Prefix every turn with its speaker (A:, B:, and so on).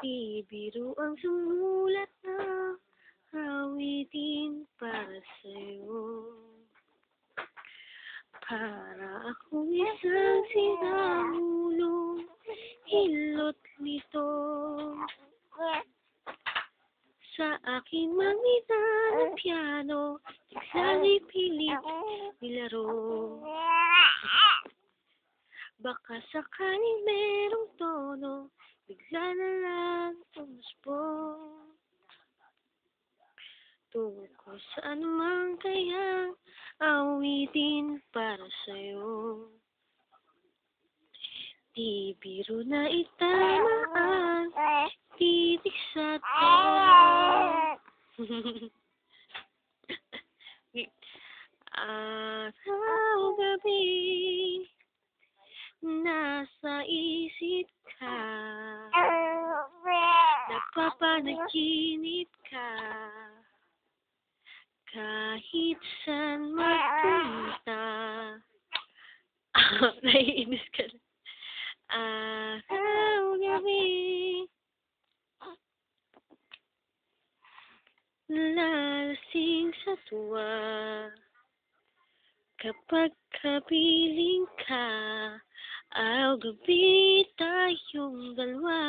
A: Di biro ang sumulat ng awitin para sa'yo. Para akong isang sinahulong hilot nito. Sa aking mangita ng piano, nagsali pilit nilaro. Baka sakaling merong tono, bigla na lang umusbong. Tungo ko saan man kayang awitin para sa'yo. Di biro na itama ang titik sa araw-gabi, nasa isip ka, napapanaginip ka, kahit saan magpunta. Naiinis ka na. Araw-gabi, nalasing sa tuwa, kapag kapiling ka, araw-gabi tayong dalawa.